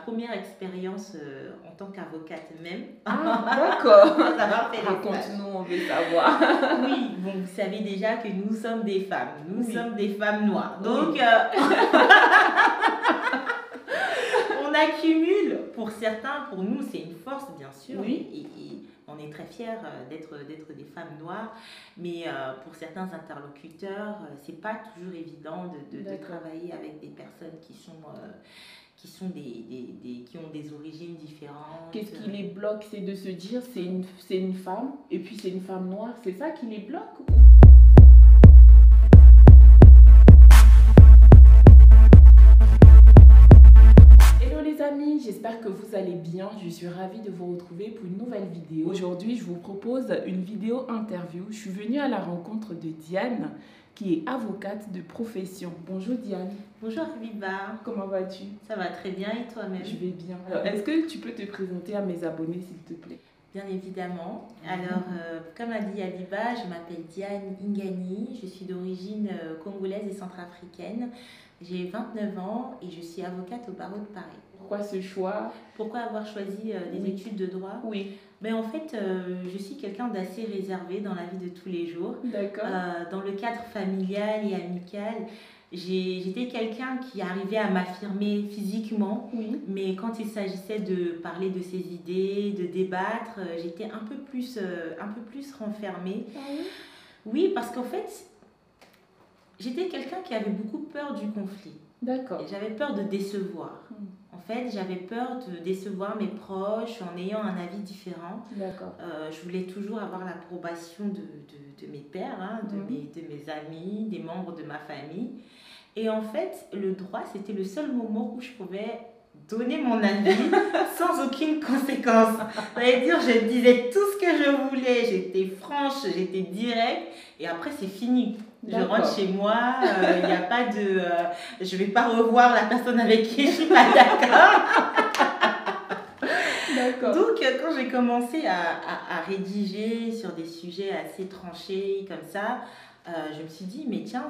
première expérience en tant qu'avocate même. Ah, d'accord. Ça m'a fait les Raconte-nous, on veut savoir. Oui, bon, vous savez déjà que nous sommes des femmes. Nous Oui. sommes des femmes noires. Donc, Oui. on accumule, pour certains, pour nous, c'est une force, bien sûr. Oui. Et on est très fiers d'être des femmes noires. Mais pour certains interlocuteurs, c'est pas toujours évident de travailler avec des personnes qui ont des origines différentes. Qu'est-ce qui les bloque? C'est de se dire c'est une femme et puis c'est une femme noire. C'est ça qui les bloque? Hello les amis, j'espère que vous allez bien. Je suis ravie de vous retrouver pour une nouvelle vidéo. Aujourd'hui, je vous propose une vidéo interview. Je suis venue à la rencontre de Diane, qui est avocate de profession. Bonjour Diane. Bonjour Habiba. Comment vas-tu? Ça va très bien et toi-même? Je vais bien. Alors, est-ce que tu peux te présenter à mes abonnés s'il te plaît? Bien évidemment. Alors, comme a dit Habiba, je m'appelle Diane Ingani. Je suis d'origine congolaise et centrafricaine. J'ai 29 ans et je suis avocate au barreau de Paris. Pourquoi ce choix? Pourquoi avoir choisi des études de droit? Oui. Ben, en fait, je suis quelqu'un d'assez réservé dans la vie de tous les jours. D'accord. Dans le cadre familial et amical, j'étais quelqu'un qui arrivait à m'affirmer physiquement, Oui. mais quand il s'agissait de parler de ses idées, de débattre, j'étais un peu plus renfermée. Ah oui? Oui, parce qu'en fait, j'étais quelqu'un qui avait beaucoup peur du conflit. D'accord. J'avais peur de décevoir. En fait, j'avais peur de décevoir mes proches en ayant un avis différent. D'accord. Je voulais toujours avoir l'approbation de mes pairs, hein, de mes amis, des membres de ma famille. Et en fait, le droit, c'était le seul moment où je pouvais donner mon avis sans aucune conséquence. C'est-à-dire, je disais tout ce que je voulais, j'étais franche, j'étais directe, et après, c'est fini. Je rentre chez moi, il n'y a pas de... je ne vais pas revoir la personne avec qui je ne suis pas d'accord. D'accord. Donc, quand j'ai commencé à rédiger sur des sujets assez tranchés comme ça, je me suis dit, mais tiens,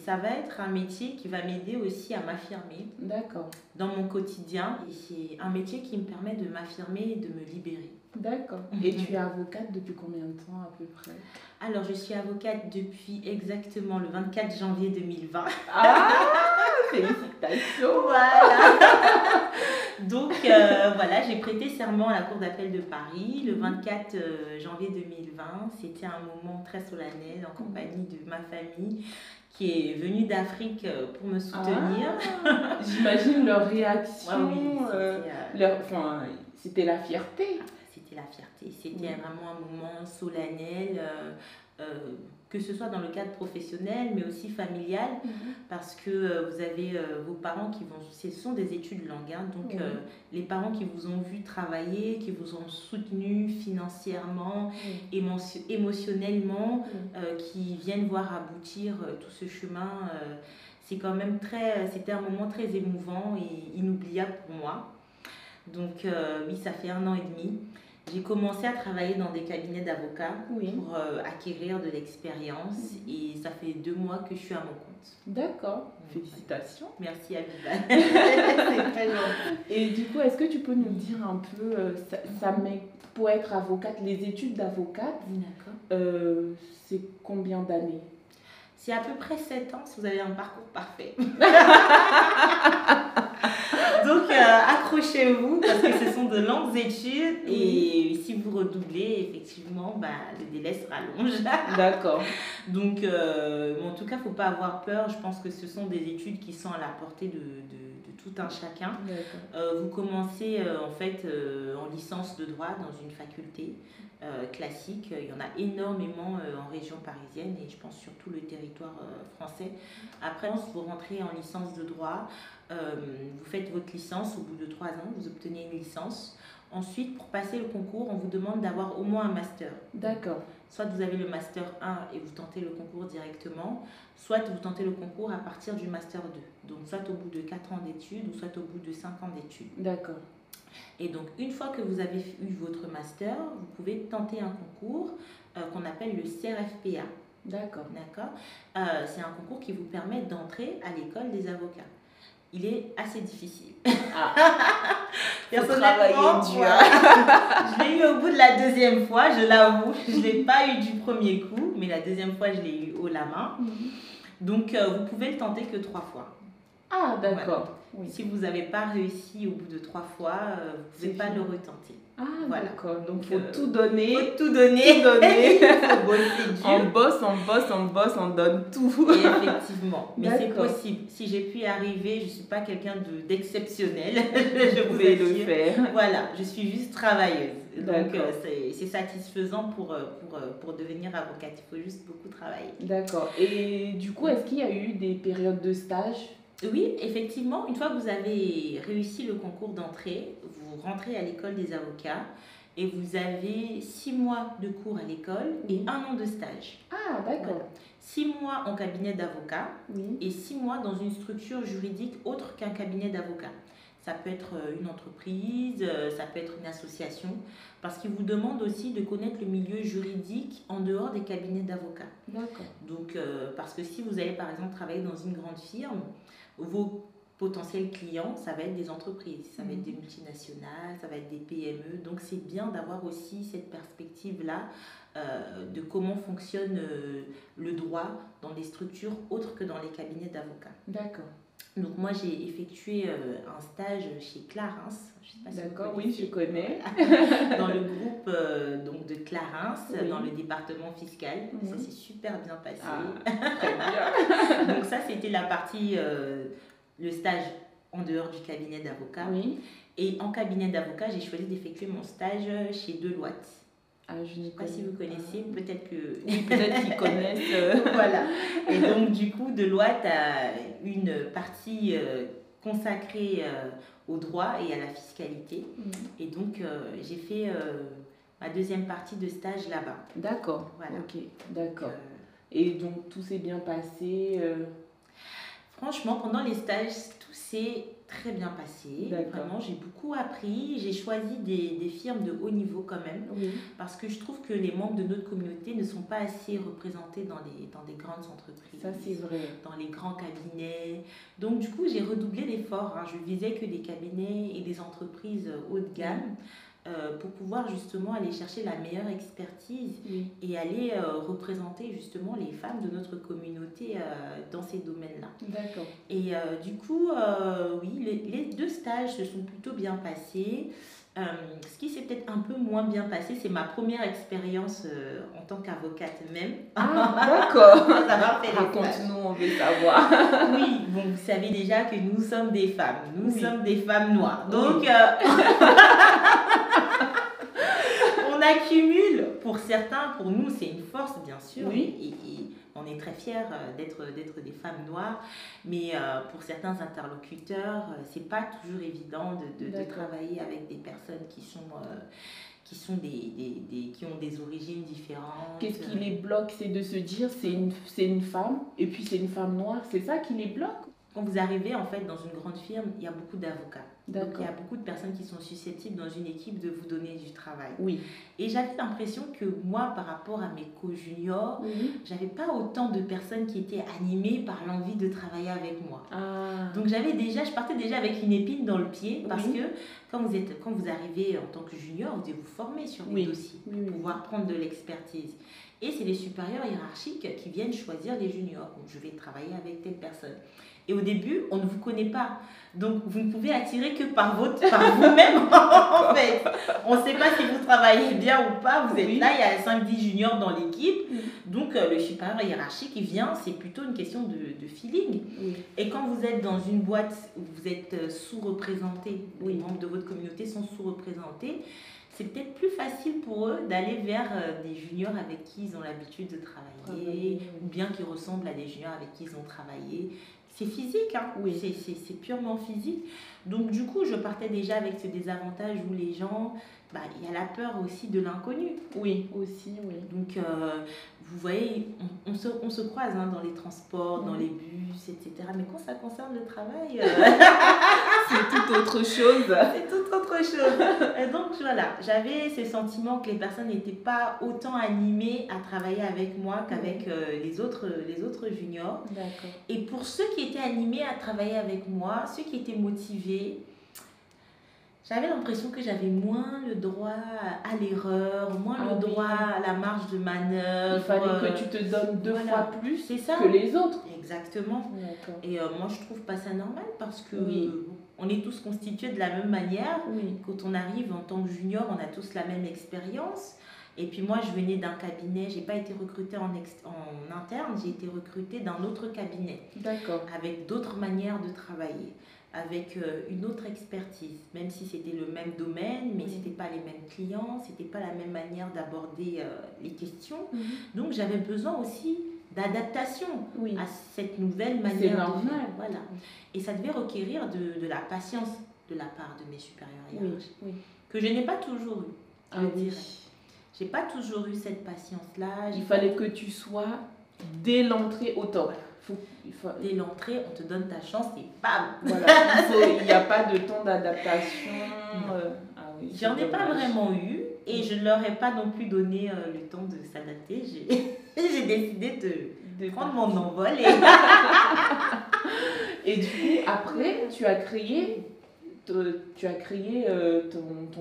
ça va être un métier qui va m'aider aussi à m'affirmer. D'accord. Dans mon quotidien. Et c'est un métier qui me permet de m'affirmer et de me libérer. D'accord. Et tu es avocate depuis combien de temps à peu près? Alors, je suis avocate depuis exactement le 24 janvier 2020. Ah, félicitations. Voilà. Donc, voilà, j'ai prêté serment à la Cour d'appel de Paris le 24 janvier 2020. C'était un moment très solennel en compagnie de ma famille qui est venue d'Afrique pour me soutenir. Ah, j'imagine leur réaction. Oui, c'était la fierté. C'était la fierté. C'était vraiment un moment solennel. Que ce soit dans le cadre professionnel, mais aussi familial, parce que vous avez vos parents qui vont... Ce sont des études longues, hein, donc les parents qui vous ont vu travailler, qui vous ont soutenu financièrement, émotionnellement, qui viennent voir aboutir tout ce chemin, c'est quand même c'était un moment très émouvant et inoubliable pour moi. Donc oui, ça fait 1 an et demi. J'ai commencé à travailler dans des cabinets d'avocats pour acquérir de l'expérience et ça fait 2 mois que je suis à mon compte. D'accord. Félicitations. Merci Habiba. C'est très gentil. Et du coup, est-ce que tu peux nous dire un peu, pour être avocate, les études d'avocate, c'est combien d'années? C'est à peu près 7 ans si vous avez un parcours parfait. Donc, accrochez-vous parce que ce sont de longues études et si vous redoublez, effectivement, le délai se rallonge. D'accord. Donc, en tout cas, il ne faut pas avoir peur. Je pense que ce sont des études qui sont à la portée de tout un chacun. Vous commencez en fait en licence de droit dans une faculté classique. Il y en a énormément en région parisienne et je pense sur tout le territoire français. Après, vous rentrez en licence de droit. Vous faites votre licence au bout de 3 ans, vous obtenez une licence. Ensuite, pour passer le concours, on vous demande d'avoir au moins un master. D'accord. Soit vous avez le master 1 et vous tentez le concours directement, soit vous tentez le concours à partir du master 2. Donc, soit au bout de 4 ans d'études ou soit au bout de 5 ans d'études. D'accord. Et donc, une fois que vous avez eu votre master, vous pouvez tenter un concours qu'on appelle le CRFPA. D'accord. D'accord. C'est un concours qui vous permet d'entrer à l'école des avocats. Il est assez difficile. Personnellement, je l'ai eu au bout de la deuxième fois, je l'avoue. Je ne l'ai pas eu du premier coup, mais la deuxième fois, je l'ai eu haut la main. Donc, vous pouvez le tenter que 3 fois. Ah, d'accord. Voilà. Oui. Si vous n'avez pas réussi au bout de 3 fois, vous ne pouvez pas le retenter. Ah, voilà. D'accord. Donc, il faut tout donner. Il faut bosser dur. On bosse, on donne tout. Et effectivement. Mais c'est possible. Si j'ai pu y arriver, je ne suis pas quelqu'un d'exceptionnel. Je pouvais le faire. Voilà, je suis juste travailleuse. Donc, c'est satisfaisant pour devenir avocate. Il faut juste beaucoup travailler. D'accord. Et du coup, est-ce qu'il y a eu des périodes de stage ? Oui, effectivement, une fois que vous avez réussi le concours d'entrée, vous rentrez à l'école des avocats et vous avez 6 mois de cours à l'école et 1 an de stage. Ah, d'accord. Voilà. 6 mois en cabinet d'avocat et 6 mois dans une structure juridique autre qu'un cabinet d'avocat. Ça peut être une entreprise, ça peut être une association, parce qu'ils vous demandent aussi de connaître le milieu juridique en dehors des cabinets d'avocats. D'accord. Donc, parce que si vous allez par exemple travailler dans une grande firme, vos potentiels clients, ça va être des entreprises, ça va être des multinationales, ça va être des PME. Donc, c'est bien d'avoir aussi cette perspective-là de comment fonctionne le droit dans des structures autres que dans les cabinets d'avocats. D'accord. Donc, moi, j'ai effectué un stage chez Clarins. Je sais pas si d'accord, oui, je connais. Dans le groupe donc de Clarins, dans le département fiscal. Ça s'est super bien passé. Ah, très bien. Donc, ça, c'était la partie, le stage en dehors du cabinet d'avocat. Oui. Et en cabinet d'avocat, j'ai choisi d'effectuer mon stage chez Deloitte. Je ne sais pas si vous connaissez, peut-être que... Oui, peut-être qu'ils connaissent. Voilà. Et donc, du coup, Deloitte a une partie consacrée au droit et à la fiscalité. Et donc, j'ai fait ma deuxième partie de stage là-bas. D'accord. Voilà. Ok, d'accord. Et donc, tout s'est bien passé Franchement, pendant les stages, tout s'est très bien passé. Vraiment, j'ai beaucoup appris. J'ai choisi des firmes de haut niveau quand même. Parce que je trouve que les membres de notre communauté ne sont pas assez représentés dans des grandes entreprises. Ça, c'est vrai. Dans les grands cabinets. Donc, du coup, j'ai redoublé l'effort. Je visais que des cabinets et des entreprises haut de gamme. Pour pouvoir justement aller chercher la meilleure expertise et aller représenter justement les femmes de notre communauté dans ces domaines-là. D'accord. Et du coup, oui, les 2 stages se sont plutôt bien passés. Ce qui s'est peut-être un peu moins bien passé, c'est ma première expérience en tant qu'avocate même. Ah, d'accord. Ça m'a fait raconte-nous, on veut savoir. Oui, bon, vous savez déjà que nous sommes des femmes. Nous sommes des femmes noires. Donc, on accumule, pour certains, pour nous, c'est une force, bien sûr. Et on est très fiers d'être des femmes noires. Mais pour certains interlocuteurs, c'est pas toujours évident de travailler avec des personnes qui ont des origines différentes. Qu'est-ce qui les bloque? C'est de se dire c'est une femme et puis c'est une femme noire. C'est ça qui les bloque? Quand vous arrivez en fait dans une grande firme, il y a beaucoup d'avocats. Donc il y a beaucoup de personnes qui sont susceptibles dans une équipe de vous donner du travail. Et j'avais l'impression que moi, par rapport à mes co-juniors, j'avais pas autant de personnes qui étaient animées par l'envie de travailler avec moi. Donc je partais déjà avec une épine dans le pied parce que quand vous arrivez en tant que junior, vous devez vous former sur les dossiers pour pouvoir prendre de l'expertise. Et c'est les supérieurs hiérarchiques qui viennent choisir les juniors. Donc, je vais travailler avec telle personne. Et au début, on ne vous connaît pas. Donc, vous ne pouvez attirer que par vous-même, en fait. On ne sait pas si vous travaillez bien ou pas. Vous êtes là, il y a 5-10 juniors dans l'équipe. Donc, le supérieur hiérarchique, il vient, c'est plutôt une question de feeling. Et quand vous êtes dans une boîte où vous êtes sous-représenté, les membres de votre communauté sont sous-représentés, c'est peut-être plus facile pour eux d'aller vers des juniors avec qui ils ont l'habitude de travailler, ou bien qui ressemblent à des juniors avec qui ils ont travaillé. C'est physique, hein. C'est purement physique. Donc du coup, je partais déjà avec ce désavantage où les gens, il y a la peur aussi de l'inconnu. Donc vous voyez, on se croise dans les transports, dans les bus, etc. Mais quand ça concerne le travail, c'est tout autre chose. C'est tout autre chose. Et donc voilà, j'avais ce sentiment que les personnes n'étaient pas autant animées à travailler avec moi qu'avec les autres juniors. Et pour ceux qui étaient animés à travailler avec moi, ceux qui étaient motivés, j'avais l'impression que j'avais moins le droit à l'erreur, moins le droit à la marge de manœuvre. Il fallait que tu te donnes deux fois plus que les autres. Exactement. Et moi, je trouve pas ça normal parce que on est tous constitués de la même manière. Quand on arrive en tant que junior, on a tous la même expérience. Et puis moi, je venais d'un cabinet, j'ai pas été recrutée en interne, j'ai été recrutée d'un autre cabinet. D'accord. Avec d'autres manières de travailler, avec une autre expertise, même si c'était le même domaine, mais c'était pas les mêmes clients, c'était pas la même manière d'aborder les questions. Donc j'avais besoin aussi d'adaptation à cette nouvelle manière de faire. Voilà. Et ça devait requérir de la patience de la part de mes supérieurs hiérarchiques, que je n'ai pas toujours eu. J'ai pas toujours eu cette patience-là. Il fallait que tu sois dès l'entrée au top. Dès l'entrée, on te donne ta chance et bam. Voilà. Il n'y a pas de temps d'adaptation. J'en ai pas vraiment eu et je ne leur ai pas non plus donné le temps de s'adapter. J'ai décidé de prendre mon envol. Et du coup, après, tu as créé ton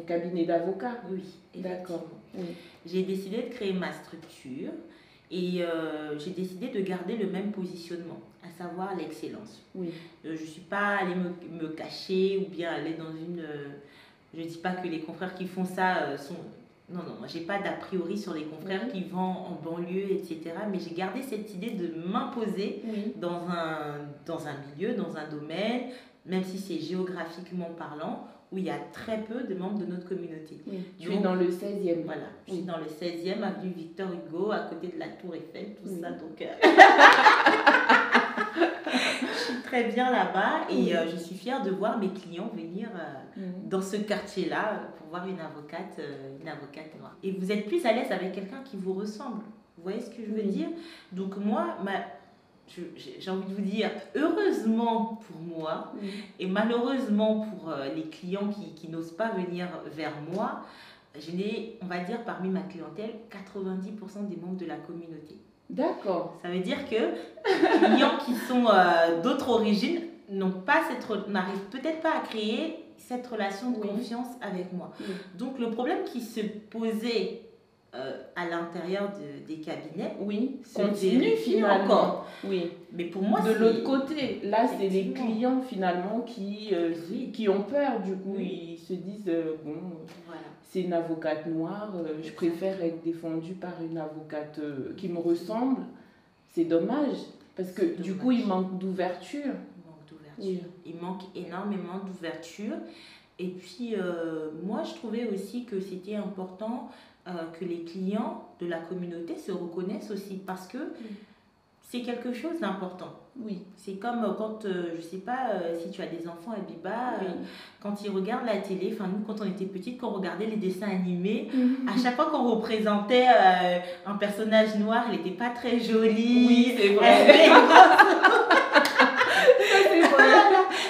cabinet d'avocat. Oui, d'accord. J'ai décidé de créer ma structure et j'ai décidé de garder le même positionnement, à savoir l'excellence. Je ne suis pas allée me cacher ou bien aller dans une... je ne dis pas que les confrères qui font ça sont... Non, je n'ai pas d'a priori sur les confrères qui vont en banlieue, etc. Mais j'ai gardé cette idée de m'imposer dans un milieu, dans un domaine, même si c'est géographiquement parlant, où il y a très peu de membres de notre communauté. Tu es dans le 16e. Voilà, je suis dans le 16e, avenue Victor Hugo, à côté de la Tour Eiffel, tout ça. Donc, je suis très bien là-bas et je suis fière de voir mes clients venir dans ce quartier-là pour voir une avocate noire. Et vous êtes plus à l'aise avec quelqu'un qui vous ressemble. Vous voyez ce que je veux dire? Donc moi, j'ai envie de vous dire, heureusement pour moi et malheureusement pour les clients qui n'osent pas venir vers moi, je n'ai, on va dire, parmi ma clientèle, 90% des membres de la communauté. D'accord. Ça veut dire que les clients qui sont d'autres origines n'arrivent peut-être pas à créer cette relation de confiance avec moi. Donc le problème qui se posait à l'intérieur des cabinets, continue finalement. Encore. Mais pour moi, de l'autre côté, là, c'est les clients finalement qui ont peur. Du coup, ils se disent c'est une avocate noire, je préfère être défendue par une avocate qui me ressemble. C'est dommage parce que du coup, il manque d'ouverture. Il manque énormément d'ouverture. Et puis, moi, je trouvais aussi que c'était important que les clients de la communauté se reconnaissent aussi parce que c'est quelque chose d'important. C'est comme quand, je ne sais pas si tu as des enfants, Abiba, quand ils regardent la télé, enfin nous quand on était petites, quand on regardait les dessins animés, à chaque fois qu'on représentait un personnage noir, il n'était pas très joli. Oui, c'est vrai.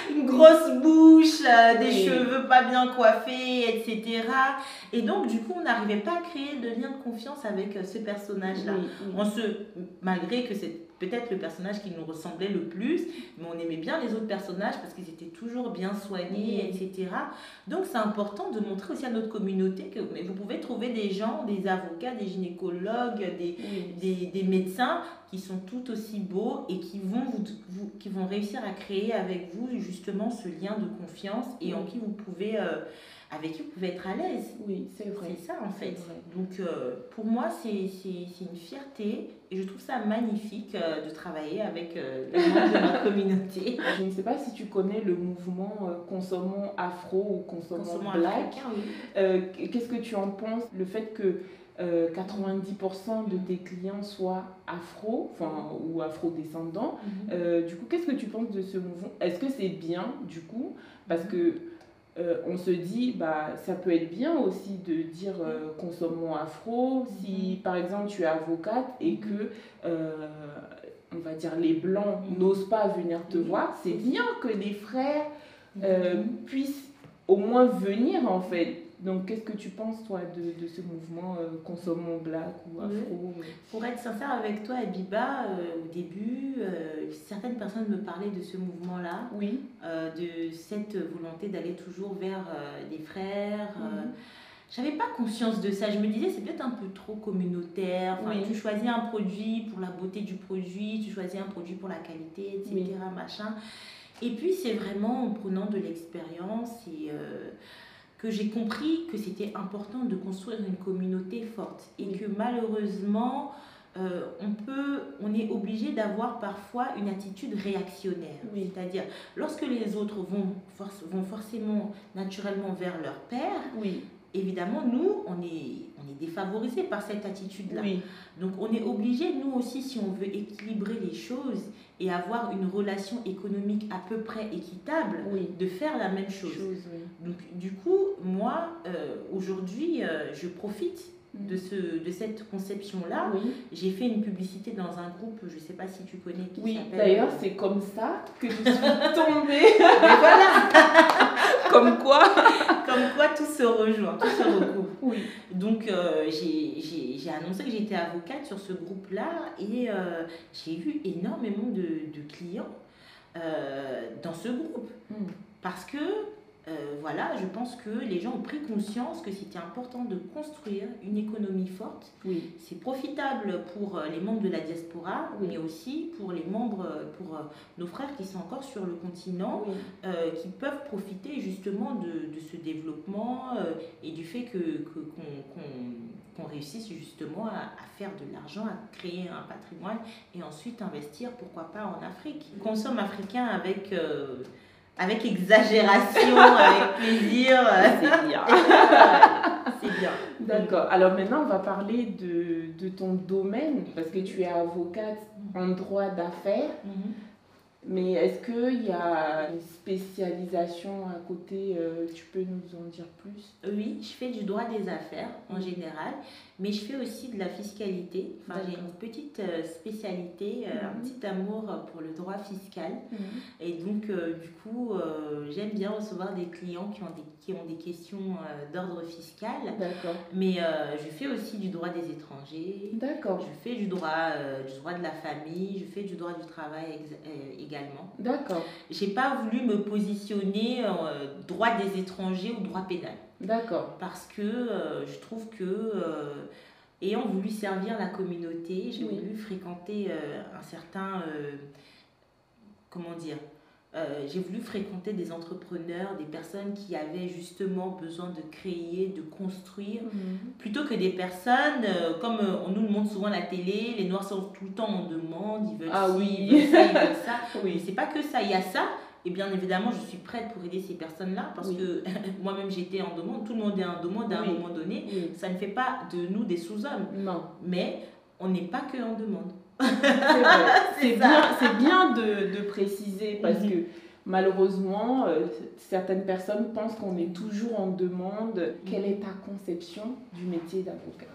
Une grosse bouche, des cheveux pas bien coiffés, etc. Et donc, du coup, on n'arrivait pas à créer de lien de confiance avec ce personnage-là. Malgré que c'est peut-être le personnage qui nous ressemblait le plus, mais on aimait bien les autres personnages parce qu'ils étaient toujours bien soignés, etc. Donc, c'est important de montrer aussi à notre communauté que vous pouvez trouver des gens, des avocats, des gynécologues, des médecins qui sont tout aussi beaux et qui vont réussir à créer avec vous justement ce lien de confiance et en qui vous pouvez... avec qui vous pouvez être à l'aise. Oui, c'est vrai. C'est ça en fait. Donc pour moi, c'est une fierté et je trouve ça magnifique de travailler avec les membres de notre communauté. Je ne sais pas si tu connais le mouvement Consommons Afro ou Consommons Black. Qu'est-ce que tu en penses? Le fait que 90% de tes clients soient afro, ou afro-descendants. Du coup, qu'est-ce que tu penses de ce mouvement? Est-ce que c'est bien du coup? Parce que on se dit, ça peut être bien aussi de dire consommons afro. Si par exemple tu es avocate et que, on va dire, les blancs n'osent pas venir te voir, c'est bien que les frères puissent au moins venir en fait. Donc, qu'est-ce que tu penses, toi, de ce mouvement Consommons Black ou Afro? Pour être sincère avec toi, Abiba, au début, certaines personnes me parlaient de ce mouvement-là, oui. De cette volonté d'aller toujours vers des frères. J'avais pas conscience de ça. Je me disais, c'est peut-être un peu trop communautaire. Enfin, tu choisis un produit pour la beauté du produit, tu choisis un produit pour la qualité, etc. Machin. Et puis, c'est vraiment en prenant de l'expérience que j'ai compris que c'était important de construire une communauté forte. Et que malheureusement, on est obligé d'avoir parfois une attitude réactionnaire. C'est-à-dire, lorsque les autres vont forcément, naturellement vers leur père, évidemment, nous, on est défavorisés par cette attitude-là. Donc, on est obligé, nous aussi, si on veut équilibrer les choses et avoir une relation économique à peu près équitable, de faire la même chose. Donc, du coup, moi, aujourd'hui, je profite de cette conception-là. J'ai fait une publicité dans un groupe, je ne sais pas si tu connais, qui s'appelle... d'ailleurs, c'est comme ça que je suis tombée. Mais voilà. Comme quoi tout se rejoint, tout se recoupe. Donc, j'ai annoncé que j'étais avocate sur ce groupe-là et j'ai eu énormément de clients dans ce groupe. Parce que, voilà, je pense que les gens ont pris conscience que c'était important de construire une économie forte. C'est profitable pour les membres de la diaspora, mais aussi pour les membres, pour nos frères qui sont encore sur le continent, qui peuvent profiter justement de ce développement et du fait qu'on réussisse justement à faire de l'argent, à créer un patrimoine et ensuite investir, pourquoi pas, en Afrique. On consomme africain avec exagération, avec plaisir. C'est bien. C'est bien. D'accord. Alors maintenant, on va parler de ton domaine, parce que tu es avocate en droit d'affaires. Mais est-ce qu'il y a une spécialisation à côté? Tu peux nous en dire plus? Oui, je fais du droit des affaires en général, mais je fais aussi de la fiscalité. Enfin, j'ai une petite spécialité, un petit amour pour le droit fiscal. Et donc, du coup, j'aime bien recevoir des clients qui ont des questions d'ordre fiscal. Mais je fais aussi du droit des étrangers. Je fais du droit de la famille, je fais du droit du travail également. J'ai pas voulu me positionner droit des étrangers ou droit pénal. Parce que je trouve que ayant voulu servir la communauté, j'ai voulu fréquenter un certain comment dire, j'ai voulu fréquenter des entrepreneurs, des personnes qui avaient justement besoin de créer, de construire, plutôt que des personnes, comme on nous montre souvent à la télé, les Noirs sont tout le temps en demande, ils veulent ils veulent ça, ils veulent ça. Mais c'est pas que ça, il y a ça. Et bien évidemment, je suis prête pour aider ces personnes-là parce que moi-même j'étais en demande, tout le monde est en demande à un moment donné. Ça ne fait pas de nous des sous-hommes. Mais on n'est pas que en demande. C'est bien de préciser parce que malheureusement, certaines personnes pensent qu'on est toujours en demande. Quelle est ta conception du métier d'avocat?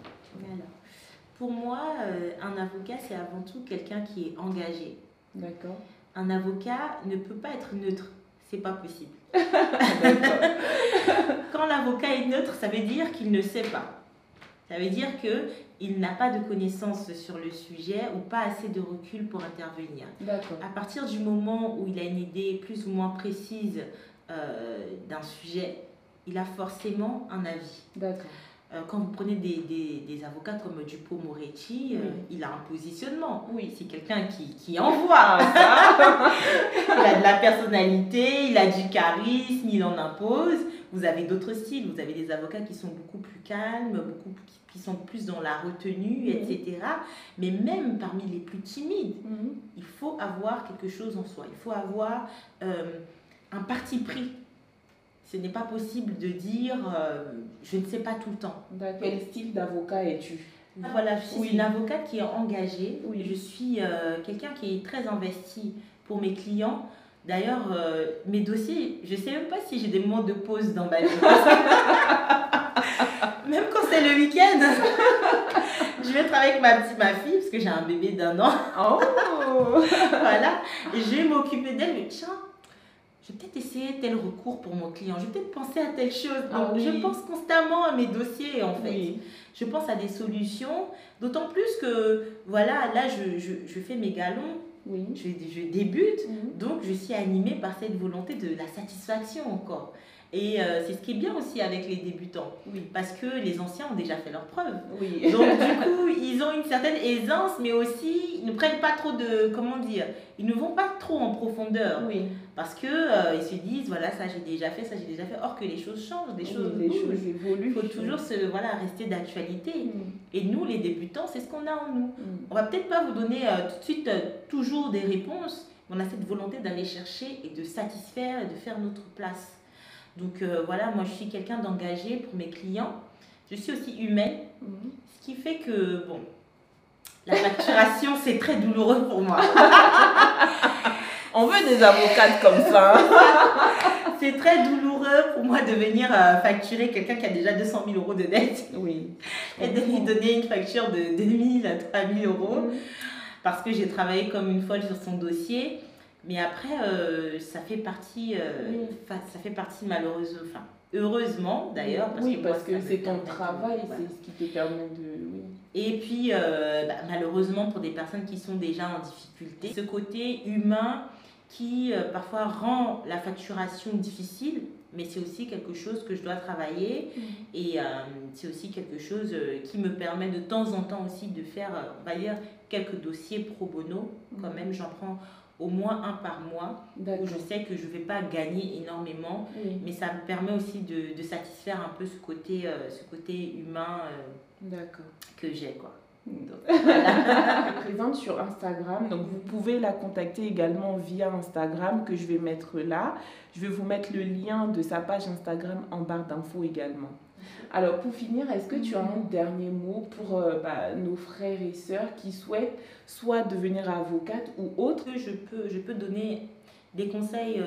Pour moi, un avocat, c'est avant tout quelqu'un qui est engagé. Un avocat ne peut pas être neutre. C'est pas possible. Quand l'avocat est neutre, ça veut dire qu'il ne sait pas. Ça veut dire qu'il n'a pas de connaissances sur le sujet ou pas assez de recul pour intervenir. À partir du moment où il a une idée plus ou moins précise d'un sujet, il a forcément un avis. Quand vous prenez des avocats comme Dupond-Moretti, il a un positionnement. C'est quelqu'un qui envoie. Il a de la personnalité, il a du charisme, il en impose. Vous avez d'autres styles. Vous avez des avocats qui sont beaucoup plus calmes, qui sont plus dans la retenue, etc. Mais même parmi les plus timides, il faut avoir quelque chose en soi. Il faut avoir un parti pris. Ce n'est pas possible de dire je ne sais pas tout le temps. Quel style d'avocat es-tu? Voilà, je suis une avocate qui est engagée. Je suis quelqu'un qui est très investi pour mes clients. D'ailleurs, mes dossiers, je ne sais même pas si j'ai des moments de pause dans ma vie. Même quand c'est le week-end, je vais travailler avec ma fille, parce que j'ai un bébé d'1 an. Voilà, et je vais m'occuper d'elle. Mais tiens, je vais peut-être essayer tel recours pour mon client, je vais peut-être penser à telle chose. Donc, je pense constamment à mes dossiers, en fait. Oui. Je pense à des solutions, d'autant plus que, voilà, là, je fais mes galons, oui. je débute, donc je suis animée par cette volonté de la satisfaction encore. Et c'est ce qui est bien aussi avec les débutants, oui. Parce que les anciens ont déjà fait leurs preuves. Oui. Donc du coup, ils ont une certaine aisance, mais aussi, ils ne prennent pas trop de, comment dire, ils ne vont pas trop en profondeur. Oui. Parce que ils se disent, voilà, ça j'ai déjà fait, ça j'ai déjà fait. Or que les choses changent, les choses évoluent. Il faut toujours rester d'actualité. Et nous, les débutants, c'est ce qu'on a en nous. On va peut-être pas vous donner tout de suite toujours des réponses, mais on a cette volonté d'aller chercher et de satisfaire et de faire notre place. Donc voilà, moi je suis quelqu'un d'engagé pour mes clients. Je suis aussi humaine, ce qui fait que, bon, la facturation c'est très douloureux pour moi. On veut des avocates comme ça. C'est très douloureux pour moi de venir facturer quelqu'un qui a déjà 200 000 euros de dette. Oui. Et de lui donner une facture de 2 000 à 3 000 euros parce que j'ai travaillé comme une folle sur son dossier. Mais après, ça fait partie malheureusement, enfin, heureusement d'ailleurs. Parce que c'est ton travail, c'est ce qui te permet de... Oui. Et puis, malheureusement, pour des personnes qui sont déjà en difficulté, ce côté humain qui parfois rend la facturation difficile, mais c'est aussi quelque chose que je dois travailler et c'est aussi quelque chose qui me permet de temps en temps aussi de faire, on va dire, quelques dossiers pro bono. Quand même, j'en prends au moins un par mois, où je sais que je ne vais pas gagner énormément, mais ça me permet aussi de satisfaire un peu ce côté humain que j'ai, quoi. Elle est présente sur Instagram, donc vous pouvez la contacter également via Instagram que je vais mettre là. Je vais vous mettre le lien de sa page Instagram en barre d'infos également. Alors pour finir, est-ce que tu as un dernier mot pour nos frères et sœurs qui souhaitent soit devenir avocate ou autre? Je peux donner des conseils,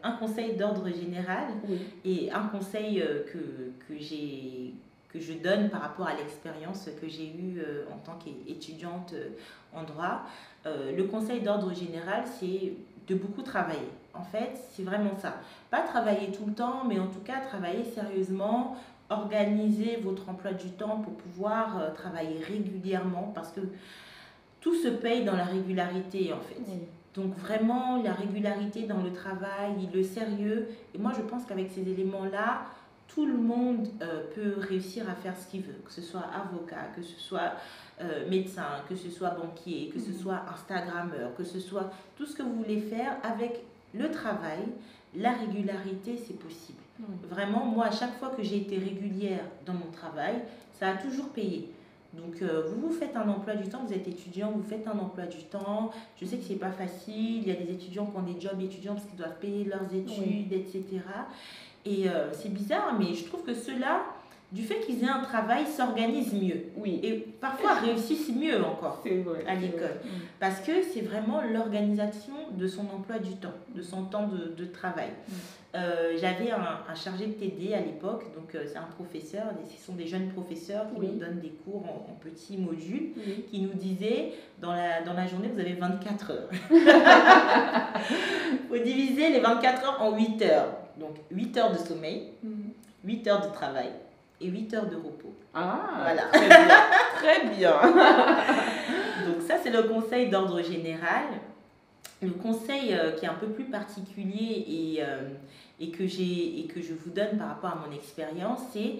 un conseil d'ordre général et un conseil que je donne par rapport à l'expérience que j'ai eue en tant qu'étudiante en droit. Le conseil d'ordre général, c'est de beaucoup travailler. En fait, c'est vraiment ça. Pas travailler tout le temps, mais en tout cas travailler sérieusement, organiser votre emploi du temps pour pouvoir travailler régulièrement parce que tout se paye dans la régularité en fait. Donc vraiment la régularité dans le travail, le sérieux. Et moi je pense qu'avec ces éléments-là, tout le monde peut réussir à faire ce qu'il veut, que ce soit avocat, que ce soit médecin, que ce soit banquier, que ce soit Instagrammeur, que ce soit tout ce que vous voulez faire avec le travail, la régularité, c'est possible. Vraiment, moi, à chaque fois que j'ai été régulière dans mon travail, ça a toujours payé. Donc, vous faites un emploi du temps, vous êtes étudiant, vous faites un emploi du temps. Je sais que c'est pas facile, il y a des étudiants qui ont des jobs étudiants parce qu'ils doivent payer leurs études, etc. Et c'est bizarre, mais je trouve que ceux-là, du fait qu'ils aient un travail, s'organisent mieux. Et parfois réussissent mieux encore à l'école. Parce que c'est vraiment l'organisation de son emploi du temps, de son temps de travail. J'avais un chargé de TD à l'époque, donc c'est un professeur, ce sont des jeunes professeurs qui nous donnent des cours en petits modules, qui nous disaient, dans la journée, vous avez 24 heures. Il faut diviser les 24 heures en 8 heures. Donc 8 heures de sommeil, 8 heures de travail et 8 heures de repos. Ah, voilà. Très bien. Très bien. Donc ça, c'est le conseil d'ordre général. Le conseil qui est un peu plus particulier et que je vous donne par rapport à mon expérience, c'est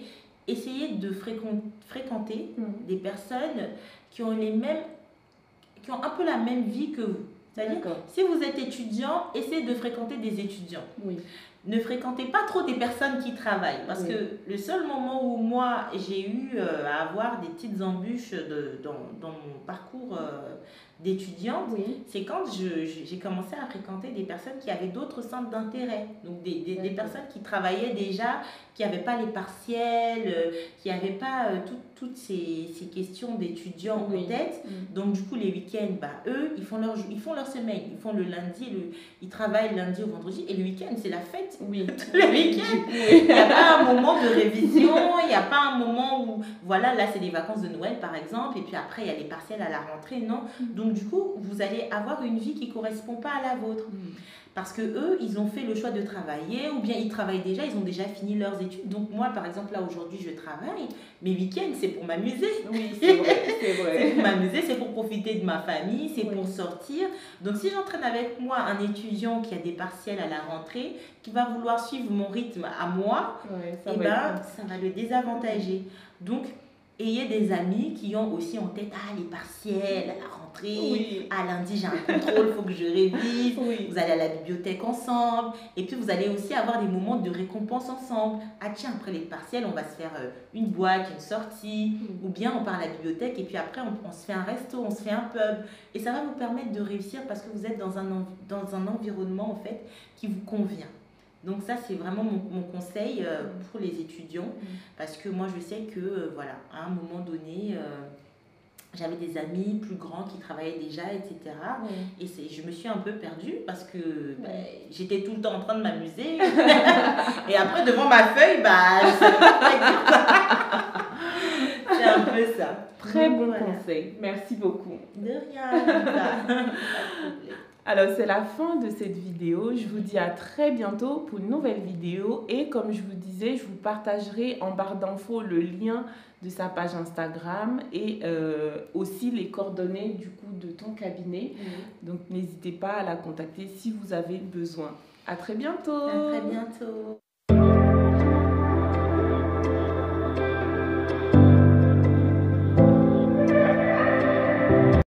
essayer de fréquenter des personnes qui ont un peu la même vie que vous. C'est-à-dire, si vous êtes étudiant, essayez de fréquenter des étudiants. Ne fréquentez pas trop des personnes qui travaillent. Parce que le seul moment où moi, j'ai eu à avoir des petites embûches dans mon parcours d'étudiante, c'est quand j'ai commencé à fréquenter des personnes qui avaient d'autres centres d'intérêt. Donc des personnes qui travaillaient déjà, qui n'avaient pas les partiels, qui n'avaient pas toutes ces questions d'étudiants en tête. Donc du coup, les week-ends, eux, ils font leur semaine. Ils font le lundi, ils travaillent le lundi au vendredi. Et le week-end, c'est la fête. Le week-end. Il n'y a pas un moment de révision, il n'y a pas un moment où, voilà, là c'est les vacances de Noël par exemple, et puis après il y a les partiels à la rentrée, non. Donc du coup, vous allez avoir une vie qui ne correspond pas à la vôtre. Parce que eux, ils ont fait le choix de travailler, ou bien ils travaillent déjà, ils ont déjà fini leurs études. Donc moi, par exemple, là aujourd'hui, je travaille. Mes week-ends, c'est pour m'amuser. Oui, c'est vrai, c'est vrai. C'est pour m'amuser, c'est pour profiter de ma famille, c'est Oui. pour sortir. Donc si j'entraîne avec moi un étudiant qui a des partiels à la rentrée, qui va vouloir suivre mon rythme à moi, ça va le désavantager. Donc, ayez des amis qui ont aussi en tête les partiels à la rentrée, lundi j'ai un contrôle, il faut que je révise, vous allez à la bibliothèque ensemble, et puis vous allez aussi avoir des moments de récompense ensemble. Tiens, après les partiels, on va se faire une boîte, une sortie, ou bien on part à la bibliothèque, et puis après on se fait un resto, on se fait un pub, et ça va vous permettre de réussir parce que vous êtes dans un environnement en fait qui vous convient. Donc ça, c'est vraiment mon conseil pour les étudiants, parce que moi, je sais que, voilà, à un moment donné, j'avais des amis plus grands qui travaillaient déjà, etc. Et je me suis un peu perdue parce que j'étais tout le temps en train de m'amuser. Et après, devant ma feuille, je ne savais pas quoi dire. C'est un peu ça. Très bon conseil. Merci beaucoup. De rien. Pas de problème. Alors, c'est la fin de cette vidéo. Je vous dis à très bientôt pour une nouvelle vidéo. Et comme je vous disais, je vous partagerai en barre d'infos le lien de sa page Instagram et aussi les coordonnées du coup de ton cabinet. Donc, n'hésitez pas à la contacter si vous avez besoin. À très bientôt. À très bientôt.